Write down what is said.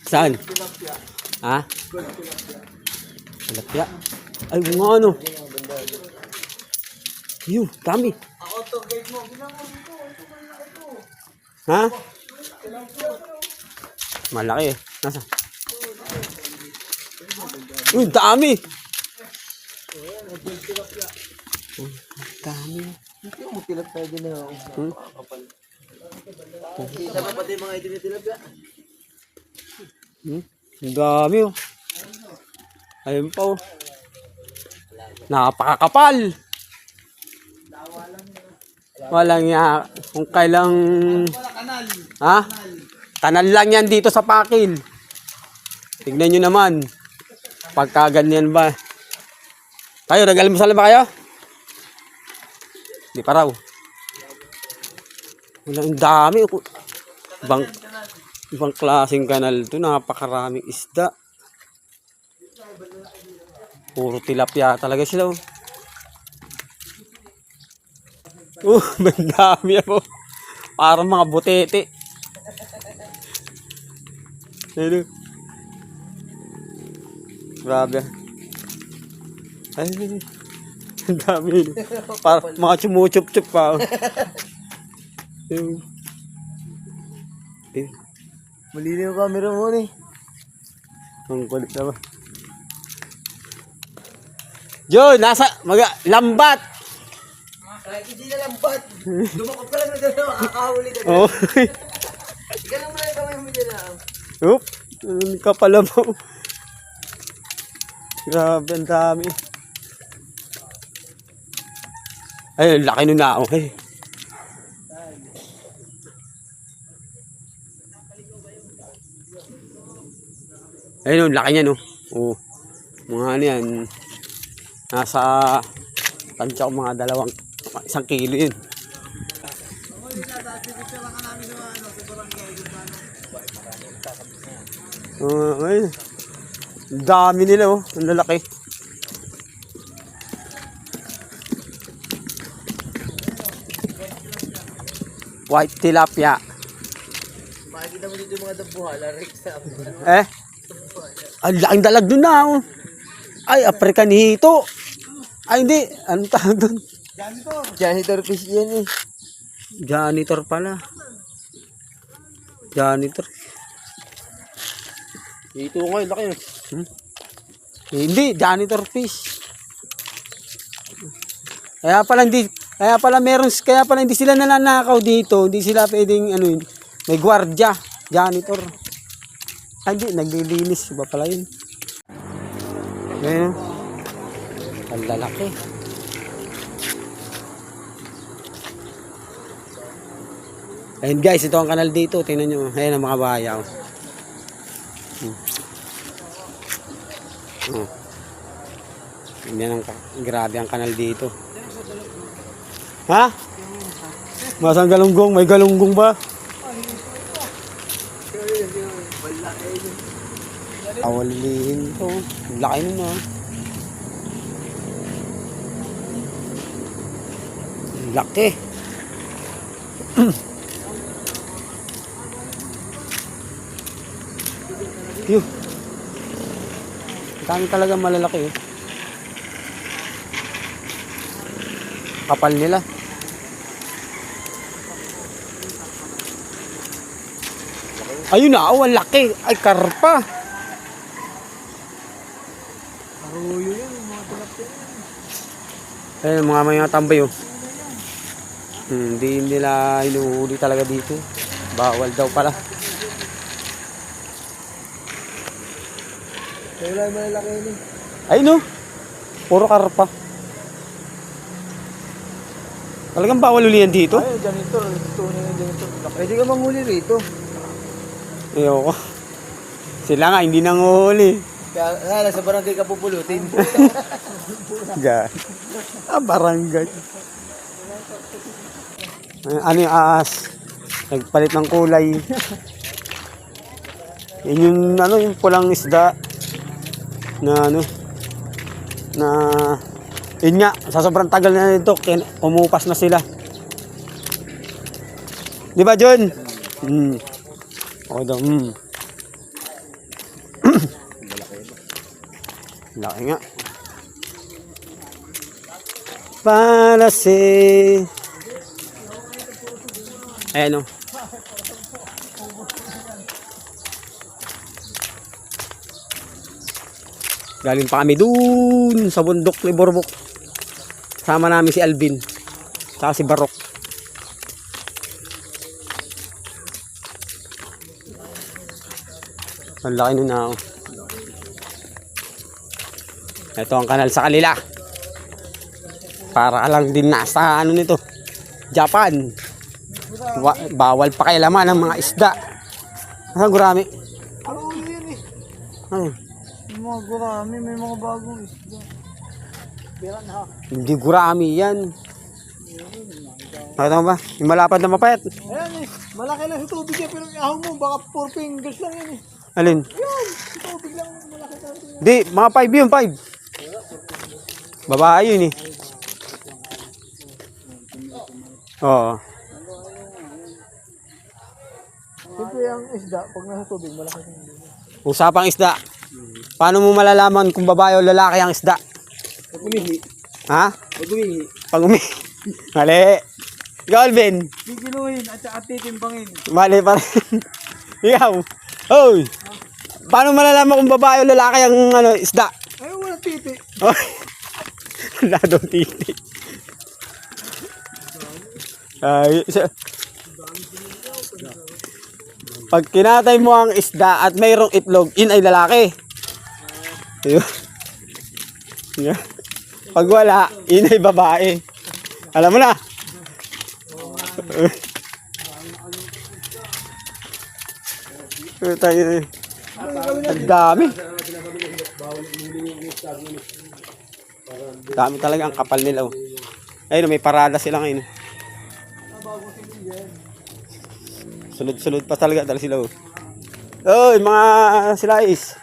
Saan? Ha? Tilapia. Ay, mga ano. Yun, dami. Ha? Malaki eh. Nasa? Uy, dami. Dami. Hindi mo tilapia din na ako. Kita mo pati mga itinilapia. Ang dami oh. Ayun pa oh. Napakakapal. Walang ya. Kung kailang... Ha? Kanal lang yan dito sa Pakil. Tignan nyo naman. Pagka ganyan ba. Kayo, nag-almusal ba kayo? Hindi pa raw. Walang dami. Ibang klaseng kanal to. Napakaraming isda. Puro tilapia talaga sila. Ang dami ako. Parang mga butete. Ano? Grabe. Ay, ang dami. Parang mga chumuchup-chup pa. Malinaw yung camera mo ni. Ang kulit na ba? John, nasa lambat. Kahit hindi na lambat. Dumakot ka lang na dyan. Makakahuli ka dyan. Oh. Ganun mo lang yung kamay mo dyan na. Oop. Ang kapala mo. Grabe, ang dami. Ay, laki nun na. Okay. Ayun, laki niya, no? Oo. Mga ano yan. Nasa tansya ko mga 1 kilo yun. Ayun. Ang dami nila, oh. Ang lalaki. White tilapia. Makikita mo dito yung mga dabuhala. Rex Eh? Ang laking dalag dun na, oh. Ay, African hito. Ay, hindi. Anong tawag dun? Janitor fish yan eh. Janitor pala. Janitor. Dito ko laki yun. Hindi, janitor fish. Kaya pala hindi sila nananakaw dito. Hindi sila pwedeng ano yun. May gwardiya, janitor. Ay, hindi, naglilinis. Iba pala yun. Ayun. Ang lalaki. Ayun guys, ito ang kanal dito. Tingnan nyo. Ayun ang mga bayaw. Yan ang grabe ang kanal dito. Ha? Masang galunggong? May galunggong ba? Awalihin to. Laki nun ah. Laki. Yuh. Dami talaga malalaki eh. Kapal nila. Ayun na, oh, ang laki. Ay, karpa. Aruyo yan, mga tilapia. Ayun, mga tambay oh. Hindi nila hinuhuli talaga dito. Bawal daw pala. Wala malalaki yun eh. Ay no, puro karpa. Talagang bawal ulihan dito? Ay, janitor. Tunay ng janitor. Pwede ka manghuli rito. Ayoko. Sila nga, hindi nanguhuli. Kaya sa barangay ka pupulutin. Barangay. Ano yung ahas? Nagpalit ng kulay. Yun yung, yung pulang isda. Na yun nga, sa sobrang tagal na nito, umupas na sila. Di ba, John? O daw, Laki nga. Para si... Ayan o. Galing pa kami dun sa bundok ni Borbok. Sama namin si Alvin. Saka si Barok. Ang laki nun na. Ito ang kanal sa kanila. Para ka lang din nasa ano nito. Japan. Bawal pa kailaman ng mga isda. Ang gurami. Oo, yun eh. Ano? May mga gurami, may mga bagong isda. Biran ha. Hindi gurami yan. Nakita mo ba? Yung malapad na mapayat. Ayan eh, malaki lang sa tubig yan, pero yung ahon mo, baka 4 fingers lang yan eh. Alin? Yan, sa tubig lang, malaki lang. Di, mga 5 yun, 5. Babae yun eh. Oo. Siyempre yung isda, pag nasa tubig, malaki lang. Usapang isda. Paano mo malalaman kung babae o lalaki ang isda? Pag umihi. Ha? Pag umihi. Pag Mali. Ikaw, Alvin. Gigiluhin at saka titimbangin. Mali pa rin. Ikaw. Hoy. Paano malalaman kung babae o lalaki ang isda? Ay, walang titi. Hoy. Wala daw titi. Pag kinatay mo ang isda at mayroong itlog, in ay lalaki. Ayun. Yeah. Pag wala, in ay babae. Alam mo na. Tayo. Ang dami. Dami talaga ang kapal nila. Oh. Ayun, may parada sila ngayon. Sunod-sunod pa talaga sila. Oh. Oy, mga sila is.